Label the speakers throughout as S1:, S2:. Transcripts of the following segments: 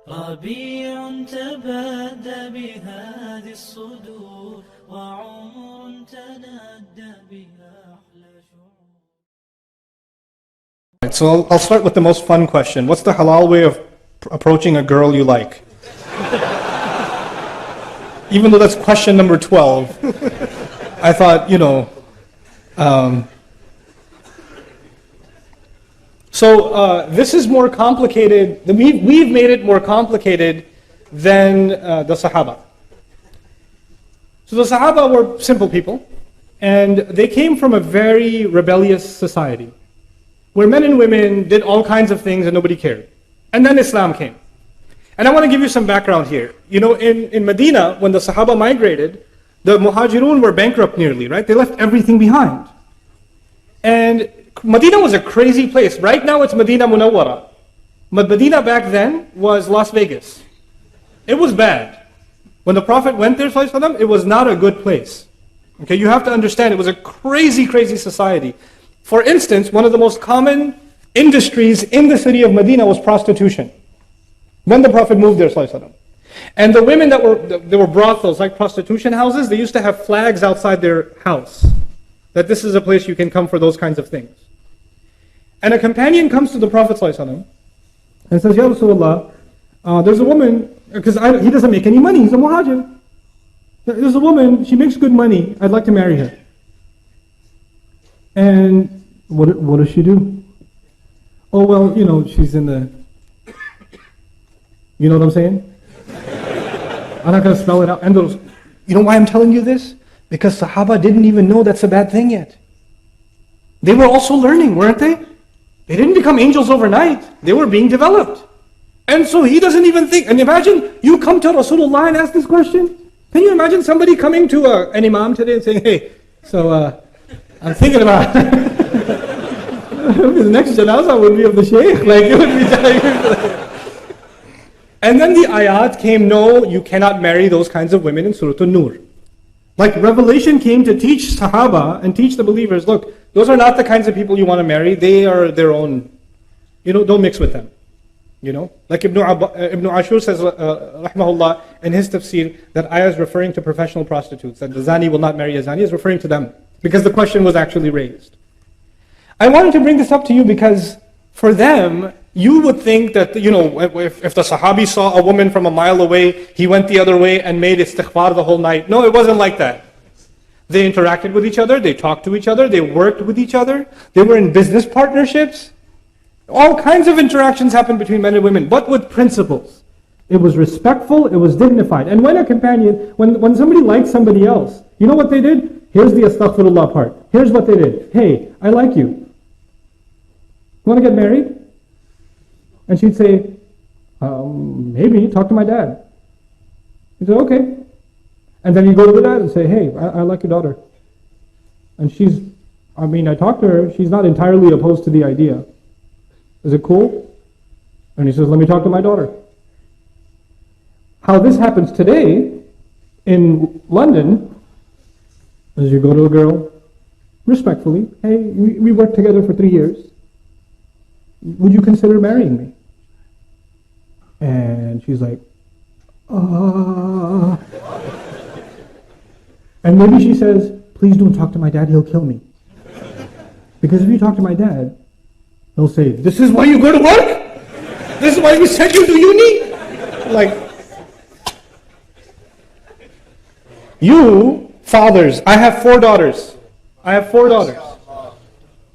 S1: ربيع تبادى بهذه الصدور وعمر تنادى بها أحلى شعور.
S2: So I'll start with the most fun question. What's the halal way of approaching a girl you like? Even though that's question number 12, I thought, this is more complicated. We've made it more complicated than the Sahaba. So the Sahaba were simple people, and they came from a very rebellious society, where men and women did all kinds of things and nobody cared. And then Islam came. And I want to give you some background here. In Medina, when the Sahaba migrated, the Muhajirun were bankrupt nearly, right? They left everything behind. And Medina was a crazy place. Right now it's Medina Munawwara. But Medina back then was Las Vegas. It was bad. When the Prophet went there, it was not a good place. Okay, you have to understand, it was a crazy, crazy society. For instance, one of the most common industries in the city of Medina was prostitution. When the Prophet moved there, and the women there were brothels, like prostitution houses, they used to have flags outside their house, that this is a place you can come for those kinds of things. And a companion comes to the Prophet and says, Ya Rasulullah, there's a woman, because he doesn't make any money, he's a muhajir. There's a woman, she makes good money, I'd like to marry her. And what does she do? Oh, well, she's in the... You know what I'm saying? I'm not going to spell it out. And you know why I'm telling you this? Because Sahaba didn't even know that's a bad thing yet. They were also learning, weren't they? They didn't become angels overnight. They were being developed. And so he doesn't even think. And imagine you come to Rasulullah and ask this question. Can you imagine somebody coming to an imam today and saying, hey, so I'm thinking about the next janazah would be of the sheikh. Like, it would be And then the ayat came, no, you cannot marry those kinds of women in Surah An-Nur. Like Revelation came to teach Sahaba and teach the believers, look, those are not the kinds of people you want to marry. They are their own, don't mix with them. Like Ibn Ashur says, rahmahullah, in his tafsir, that ayah is referring to professional prostitutes, that the zani will not marry a zani, is referring to them. Because the question was actually raised. I wanted to bring this up to you because for them, you would think that, if the Sahabi saw a woman from a mile away, he went the other way and made istighfar the whole night. No, it wasn't like that. They interacted with each other, they talked to each other, they worked with each other, they were in business partnerships. All kinds of interactions happened between men and women, but with principles. It was respectful, it was dignified. And when a companion, when somebody liked somebody else, you know what they did? Here's the astaghfirullah part. Here's what they did. Hey, I like you. You want to get married? And she'd say, maybe, talk to my dad. He'd say, okay. And then you go to the dad and say, hey, I like your daughter. And I talked to her, she's not entirely opposed to the idea. Is it cool? And he says, let me talk to my daughter. How this happens today in London is you go to a girl, respectfully, hey, we worked together for 3 years. Would you consider marrying me? And she's like, And maybe she says, please don't talk to my dad, he'll kill me. Because if you talk to my dad, he'll say, this is why you go to work? This is why we sent you to uni? Like, you fathers, I have 4 daughters.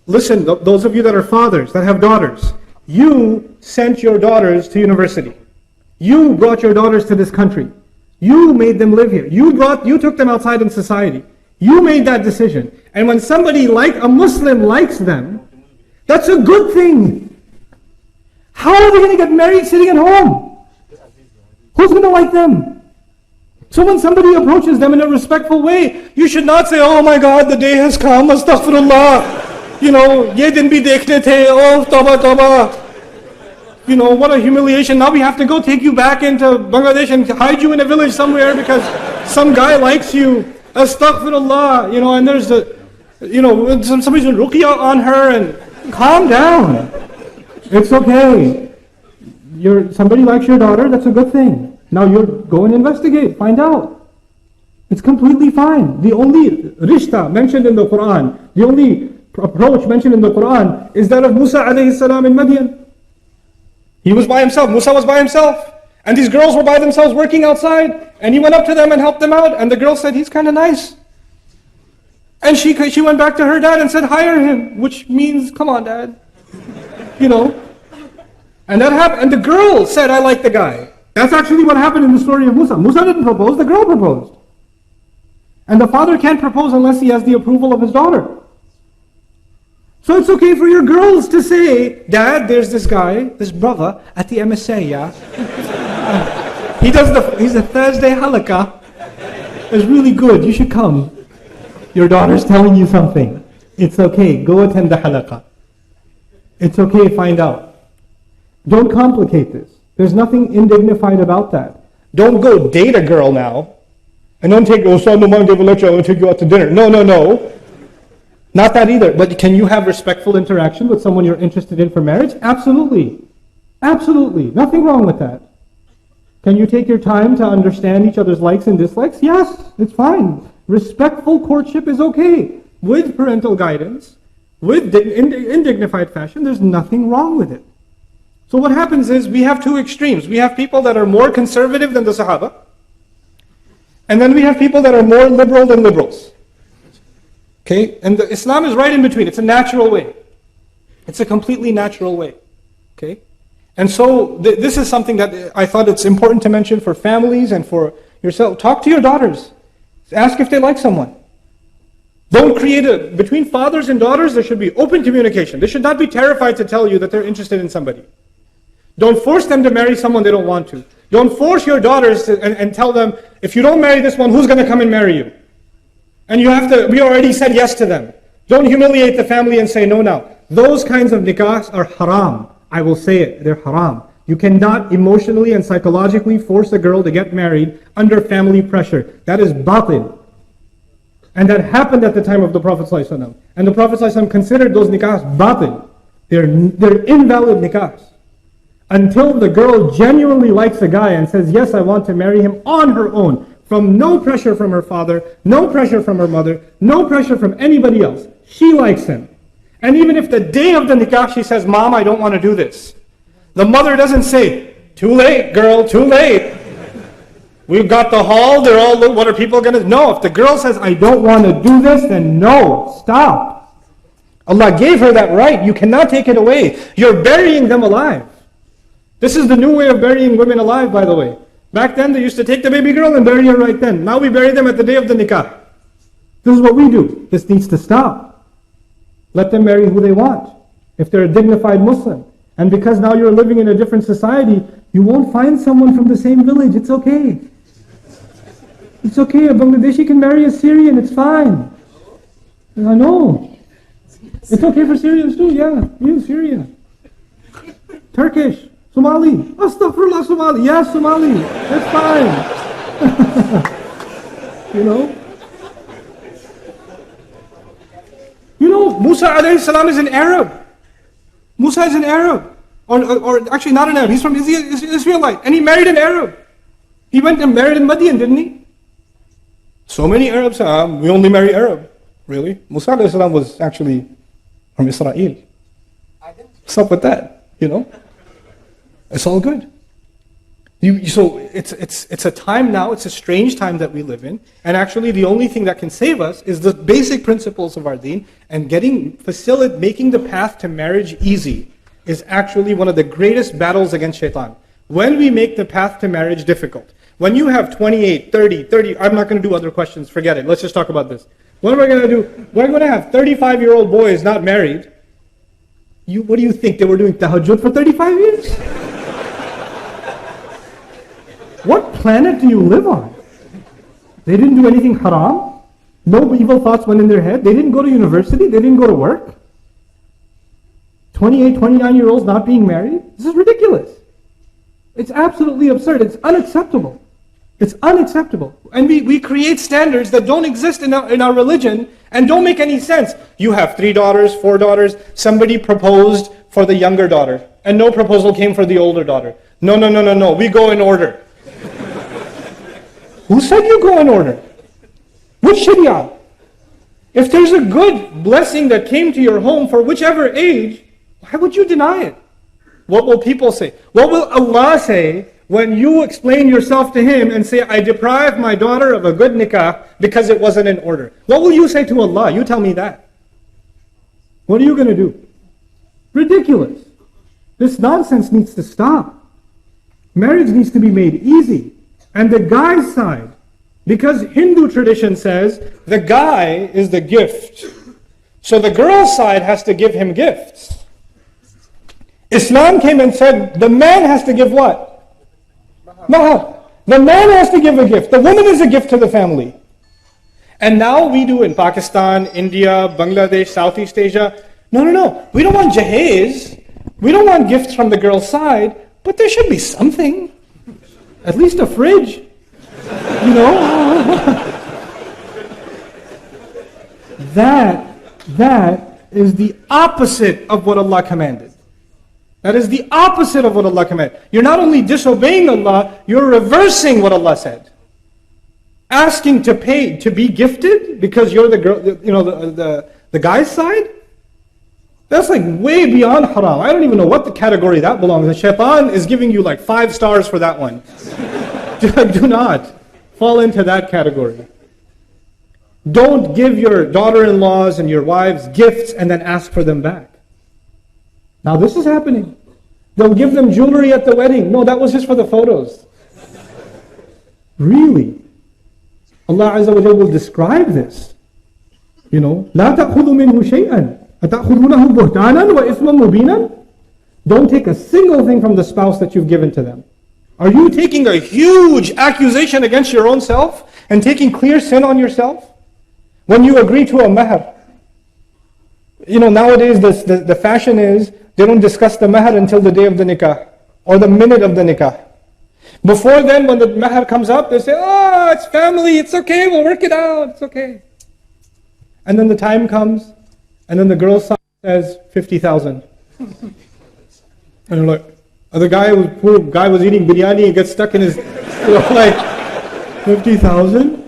S2: Listen, those of you that are fathers, that have daughters, you sent your daughters to university. You brought your daughters to this country. You made them live here. You took them outside in society. You made that decision. And when somebody a Muslim likes them, that's a good thing. How are they going to get married sitting at home? Who's going to like them? So when somebody approaches them in a respectful way, you should not say, oh my God, the day has come, astaghfirullah. Ye din bhi dekhne the, oh tawbah tawbah. What a humiliation. Now we have to go take you back into Bangladesh and hide you in a village somewhere because some guy likes you. Astaghfirullah. And there's somebody's doing ruqya on her, and calm down. It's okay. somebody likes your daughter, that's a good thing. Now you go and investigate, find out. It's completely fine. The only rishta mentioned in the Quran, the only approach mentioned in the Quran is that of Musa alayhi salam in Madian. He was by himself, Musa was by himself. And these girls were by themselves working outside. And he went up to them and helped them out. And the girl said, he's kind of nice. And she went back to her dad and said, hire him. Which means, come on, dad. You know. And that happened. And the girl said, I like the guy. That's actually what happened in the story of Musa. Musa didn't propose, the girl proposed. And the father can't propose unless he has the approval of his daughter. So it's okay for your girls to say, Dad, there's this guy, this brother at the MSA, yeah? He's a Thursday halakah. It's really good, you should come. Your daughter's telling you something. It's okay, go attend the halakah. It's okay, find out. Don't complicate this. There's nothing indignified about that. Don't go date a girl now. And don't take, Ustad Nouman gave a lecture, I'm going to take you out to dinner. No. Not that either. But can you have respectful interaction with someone you're interested in for marriage? Absolutely. Absolutely. Nothing wrong with that. Can you take your time to understand each other's likes and dislikes? Yes, it's fine. Respectful courtship is okay. With parental guidance, in dignified fashion, there's nothing wrong with it. So what happens is we have two extremes. We have people that are more conservative than the Sahaba. And then we have people that are more liberal than liberals. Okay? And Islam is right in between. It's a natural way. It's a completely natural way. Okay? And so this is something that I thought it's important to mention for families and for yourself. Talk to your daughters. Ask if they like someone. Don't create between fathers and daughters, there should be open communication. They should not be terrified to tell you that they're interested in somebody. Don't force them to marry someone they don't want to. Don't force your daughters and tell them, if you don't marry this one, who's going to come and marry you? And we already said yes to them. Don't humiliate the family and say no now. Those kinds of nikahs are haram. I will say it, they're haram. You cannot emotionally and psychologically force a girl to get married under family pressure. That is batil. And that happened at the time of the Prophet ﷺ. And the Prophet ﷺ considered those nikahs batil. They're invalid nikahs. Until the girl genuinely likes a guy and says, yes, I want to marry him on her own. From no pressure from her father, no pressure from her mother, no pressure from anybody else. She likes him. And even if the day of the nikah she says, Mom, I don't want to do this. The mother doesn't say, too late, girl, too late. We've got the hall, what are people going to... No, if the girl says, I don't want to do this, then no, stop. Allah gave her that right. You cannot take it away. You're burying them alive. This is the new way of burying women alive, by the way. Back then, they used to take the baby girl and bury her right then. Now we bury them at the day of the nikah. This is what we do. This needs to stop. Let them marry who they want, if they're a dignified Muslim. And because now you're living in a different society, you won't find someone from the same village. It's okay. It's okay. A Bangladeshi can marry a Syrian. It's fine. I know. It's okay for Syrians too. Yeah, you Syria. Turkish. Somali. Astaghfirullah, Somali. Yes, Somali. That's fine. You know, Musa alayhi salam is an Arab. Musa is an Arab. Or actually not an Arab. He's from Israelite. And he married an Arab. He went and married in Madian, didn't he? So many Arabs, we only marry Arab. Really? Musa alayhi salam was actually from Israel. What's up with that? It's all good. So it's a time now, it's a strange time that we live in, and actually the only thing that can save us is the basic principles of our deen, and making the path to marriage easy is actually one of the greatest battles against shaitan. When we make the path to marriage difficult, when you have 28, 30, I'm not going to do other questions, forget it, let's just talk about this. What am I going to do? We're going to have 35-year-old boys not married. What do you think, they were doing tahajjud for 35 years? What planet do you live on? They didn't do anything haram. No evil thoughts went in their head. They didn't go to university. They didn't go to work. 28, 29-year-olds not being married? This is ridiculous. It's absolutely absurd. It's unacceptable. It's unacceptable. And we create standards that don't exist in our religion and don't make any sense. You have 3 daughters, 4 daughters. Somebody proposed for the younger daughter and no proposal came for the older daughter. No, no, no, no, no. We go in order. Who said you go in order? Which Sharia? If there's a good blessing that came to your home for whichever age, why would you deny it? What will people say? What will Allah say when you explain yourself to Him and say, I deprived my daughter of a good nikah because it wasn't in order? What will you say to Allah? You tell me that. What are you going to do? Ridiculous. This nonsense needs to stop. Marriage needs to be made easy. And the guy's side, because Hindu tradition says the guy is the gift. So the girl's side has to give him gifts. Islam came and said the man has to give what? Mahar. The man has to give a gift. The woman is a gift to the family. And now we do in Pakistan, India, Bangladesh, Southeast Asia. No, no, no. We don't want jahez. We don't want gifts from the girl's side. But there should be something. At least a fridge. You know? That is the opposite of what Allah commanded. That is the opposite of what Allah commanded. You're not only disobeying Allah, you're reversing what Allah said. Asking to pay, to be gifted because you're the girl, you know, the guy's side? That's like way beyond haram. I don't even know what the category that belongs in. Shaitan is giving you like 5 stars for that one. Do not fall into that category. Don't give your daughter-in-laws and your wives gifts and then ask for them back. Now this is happening. They'll give them jewelry at the wedding. No, that was just for the photos. Really? Allah Azza wa Jalla will describe this. You know, لا تأخذوا منه شيئا أتأخذونه بهتانا وإثما مبينا. Don't take a single thing from the spouse that you've given to them. Are you taking a huge accusation against your own self and taking clear sin on yourself? When you agree to a mahar. You know, nowadays the fashion is they don't discuss the mahar until the day of the nikah or the minute of the nikah. Before then, when the mahar comes up, they say, oh, it's family, it's okay, we'll work it out, it's okay. And then the time comes, and then the girl's side says 50,000. And you're like, the poor guy was eating biryani and gets stuck in his, like, 50,000?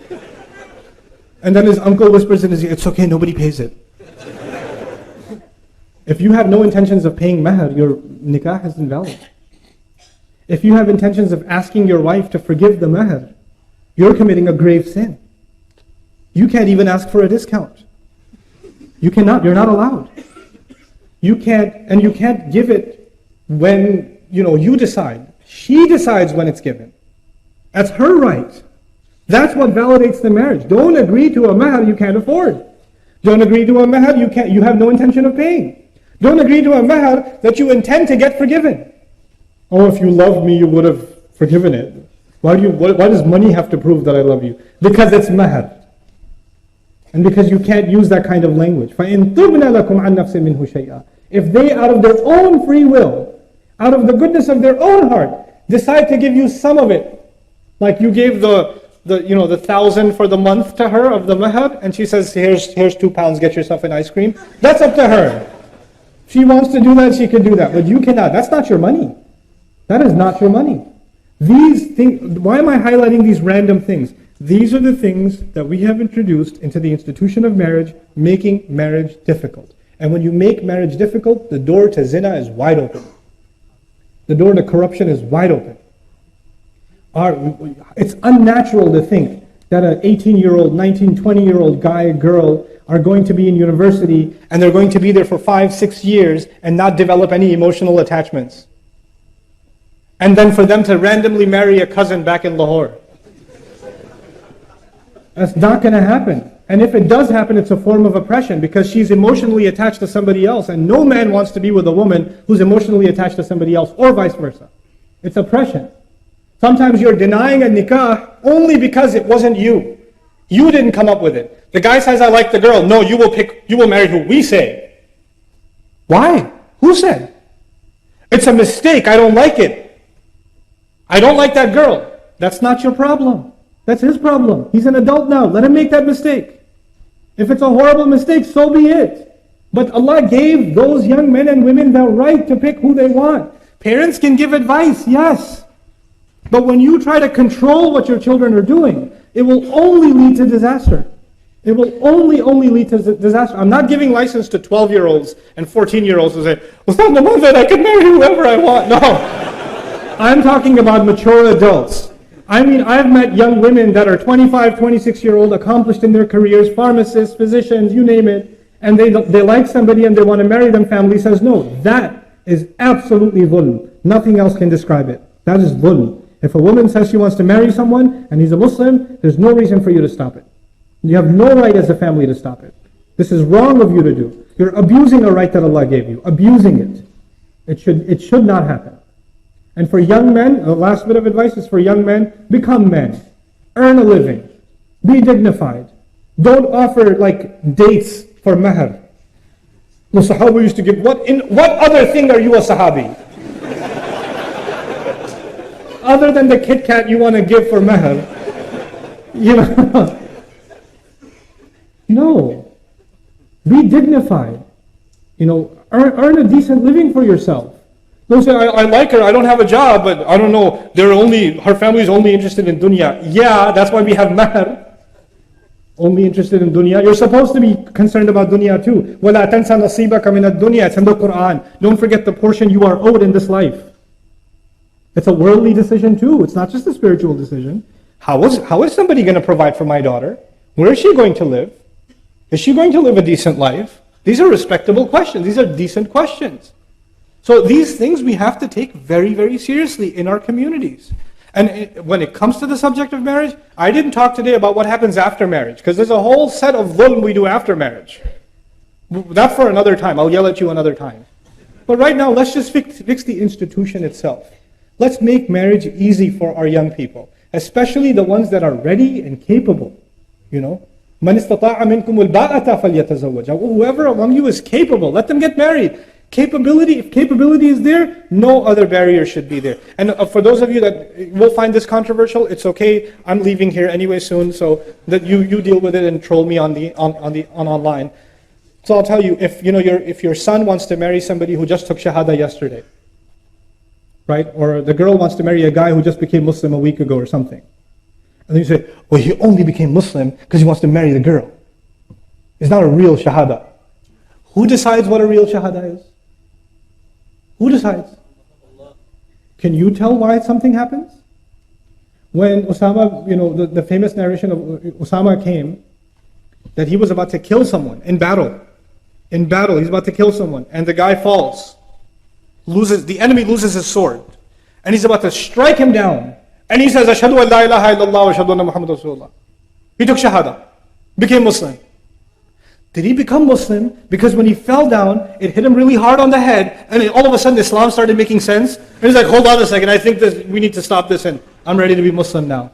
S2: And then his uncle whispers in his ear, it's okay, nobody pays it. If you have no intentions of paying mahar, your nikah is invalid. If you have intentions of asking your wife to forgive the mahar, you're committing a grave sin. You can't even ask for a discount. You cannot, you're not allowed. You can't give it when, you decide. She decides when it's given. That's her right. That's what validates the marriage. Don't agree to a mahar you can't afford. Don't agree to a mahar you have no intention of paying. Don't agree to a mahar that you intend to get forgiven. Oh, if you loved me, you would have forgiven it. Why does money have to prove that I love you? Because it's mahar. And because you can't use that kind of language. فَإِن تُبْنَ لَكُمْ عَنْ نَفْسٍ مِّنْهُ شَيْئًا. If they, out of their own free will, out of the goodness of their own heart, decide to give you some of it, like you gave the 1,000 for the month to her of the mahar, and she says, here's £2, get yourself an ice cream. That's up to her. If she wants to do that, she can do that, but you cannot. That's not your money. That is not your money. These things, why am I highlighting these random things? These are the things that we have introduced into the institution of marriage, making marriage difficult. And when you make marriage difficult, the door to zina is wide open. The door to corruption is wide open. It's unnatural to think that an 18-year-old, 19, 20-year-old guy, girl are going to be in university and they're going to be there for 5-6 years and not develop any emotional attachments. And then for them to randomly marry a cousin back in Lahore. That's not going to happen. And if it does happen, it's a form of oppression because she's emotionally attached to somebody else, and no man wants to be with a woman who's emotionally attached to somebody else, or vice versa. It's oppression. Sometimes you're denying a nikah only because it wasn't you. You didn't come up with it. The guy says, I like the girl. No, you will marry who we say. Why? Who said? It's a mistake. I don't like it. I don't like that girl. That's not your problem. That's his problem. He's an adult now. Let him make that mistake. If it's a horrible mistake, so be it. But Allah gave those young men and women the right to pick who they want. Parents can give advice, yes. But when you try to control what your children are doing, it will only lead to disaster. It will only lead to disaster. I'm not giving license to 12-year-olds and 14-year-olds who say, Ustad Nouman said I can marry whoever I want. No. I'm talking about mature adults. I mean, I've met young women that are 25, 26-year-old, accomplished in their careers, pharmacists, physicians, you name it, and they like somebody and they want to marry them. Family says no. That is absolutely dhulm. Nothing else can describe it. That is dhulm. If a woman says she wants to marry someone and he's a Muslim, there's no reason for you to stop it. You have no right as a family to stop it. This is wrong of you to do. You're abusing a right that Allah gave you. Abusing it. It should not happen. And for young men, the last bit of advice is for young men, become men. Earn a living. Be dignified. Don't offer like dates for mahar. The Sahaba used to give, what other thing are you a Sahabi? Other than the Kit Kat you want to give for mahar. You know. No. Be dignified. You know, earn a decent living for yourself. Don't say, I like her, I don't have a job, but I don't know, her family is only interested in dunya. Yeah, that's why we have mahr. Only interested in dunya. You're supposed to be concerned about dunya too. وَلَا تَنْسَ نَصِيبَكَ مِنَ الدُّنْيَا. It's in the Quran. Don't forget the portion you are owed in this life. It's a worldly decision too. It's not just a spiritual decision. How is somebody going to provide for my daughter? Where is she going to live? Is she going to live a decent life? These are respectable questions. These are decent questions. So these things we have to take very, very seriously in our communities. And when it comes to the subject of marriage, I didn't talk today about what happens after marriage, because there's a whole set of dhulm we do after marriage. That for another time. I'll yell at you another time. But right now, let's just fix the institution itself. Let's make marriage easy for our young people, especially the ones that are ready and capable. You know, مَنِ اسْتَطَاعَ مِنْكُمُ الْبَاءَةَ فَلْيَتَزَوَّجْ. Whoever among you is capable, let them get married. If capability is there, no other barrier should be there. And for those of you that will find this controversial, it's okay. I'm leaving here anyway soon, so that you deal with it and troll me on online. So I'll tell you, if your son wants to marry somebody who just took shahada yesterday, right? Or the girl wants to marry a guy who just became Muslim a week ago or something. And then you say, well, he only became Muslim because he wants to marry the girl. It's not a real shahada. Who decides what a real shahada is? Who decides? Can you tell why something happens? When Usama, the famous narration of Usama came, that he was about to kill someone in battle. In battle, he's about to kill someone, and the guy falls. The enemy loses his sword. And he's about to strike him down. And he says, Ashhadu an la ilaha illallah wa ashhadu anna Muhammad Rasulullah. He took shahada, became Muslim. Did he become Muslim because when he fell down, it hit him really hard on the head, and all of a sudden Islam started making sense? And he's like, hold on a second, I think we need to stop this, and I'm ready to be Muslim now.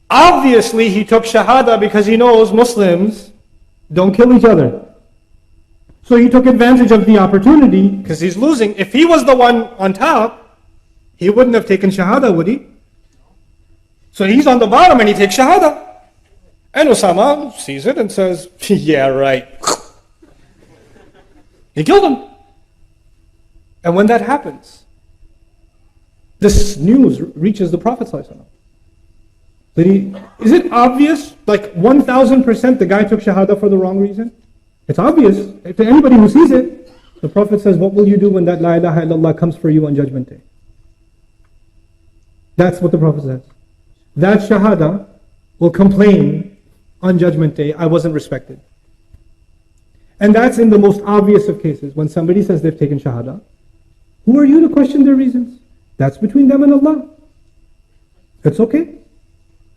S2: Obviously, he took shahada because he knows Muslims don't kill each other. So he took advantage of the opportunity because he's losing. If he was the one on top, he wouldn't have taken shahada, would he? So he's on the bottom and he takes shahada. And Osama sees it and says, yeah, right. He killed him. And when that happens, this news reaches the Prophet ﷺ. Is it obvious, like 1000% the guy took shahada for the wrong reason? It's obvious to anybody who sees it. The Prophet says, what will you do when that la ilaha illallah comes for you on Judgment Day? That's what the Prophet says. That shahada will complain on Judgment Day, I wasn't respected. And that's in the most obvious of cases. When somebody says they've taken shahada, who are you to question their reasons? That's between them and Allah. It's okay.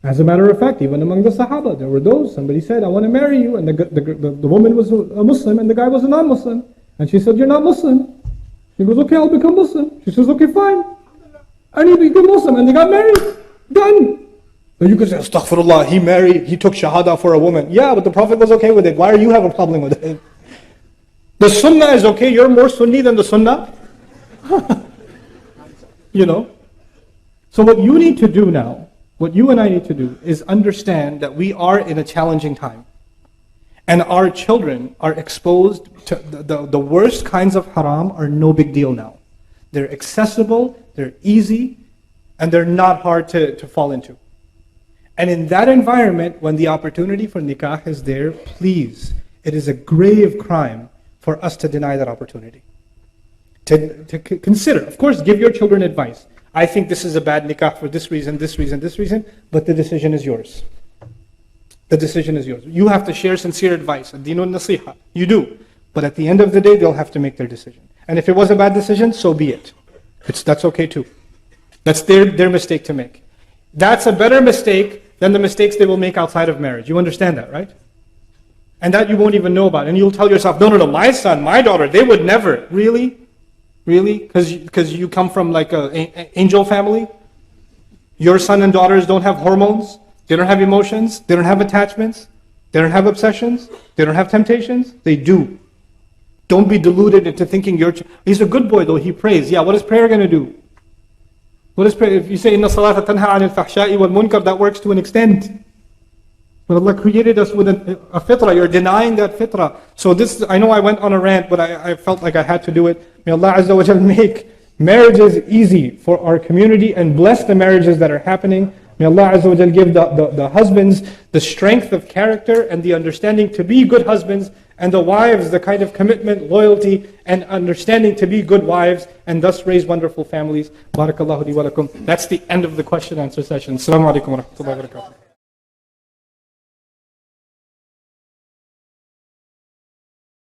S2: As a matter of fact, even among the Sahaba, there were those, somebody said, I want to marry you, and the woman was a Muslim, and the guy was a non-Muslim. And she said, you're not Muslim. He goes, okay, I'll become Muslim. She says, okay, fine. And he became Muslim, and they got married. Done. And you could say, astaghfirullah, he took shahada for a woman. Yeah, but the Prophet was okay with it. Why do you have a problem with it? The sunnah is okay, you're more Sunni than the sunnah. So what you need to do now, what you and I need to do is understand that we are in a challenging time. And our children are exposed to the worst kinds of haram are no big deal now. They're accessible, they're easy, and they're not hard to fall into. And in that environment, when the opportunity for nikah is there, please, it is a grave crime for us to deny that opportunity. To consider, of course, give your children advice. I think this is a bad nikah for this reason, this reason, this reason, but the decision is yours. The decision is yours. You have to share sincere advice. Ad-dinun nasiha. You do. But at the end of the day, they'll have to make their decision. And if it was a bad decision, so be it. That's okay too. That's their mistake to make. That's a better mistake than the mistakes they will make outside of marriage. You understand that, right? And that you won't even know about. And you'll tell yourself, no, my son, my daughter, they would never. Really? Really? Because you come from like an angel family? Your son and daughters don't have hormones? They don't have emotions? They don't have attachments? They don't have obsessions? They don't have temptations? They do. Don't be deluded into thinking he's a good boy though, he prays. Yeah, what is prayer going to do? What is prayer? If you say, Inna salata tanha anil fahsha'i wal munkar, that works to an extent. But Allah created us with a fitrah. You're denying that fitrah. So this, I know I went on a rant, but I felt like I had to do it. May Allah Azza wa Jal make marriages easy for our community and bless the marriages that are happening. May Allah Azza wa Jal give the husbands the strength of character and the understanding to be good husbands, and the wives the kind of commitment, loyalty, and understanding to be good wives, and thus raise wonderful families. Barakallahu li wa lakum. That's the end of the question and answer session. Assalamu alaikum wa rahmatullahi wa barakatuh.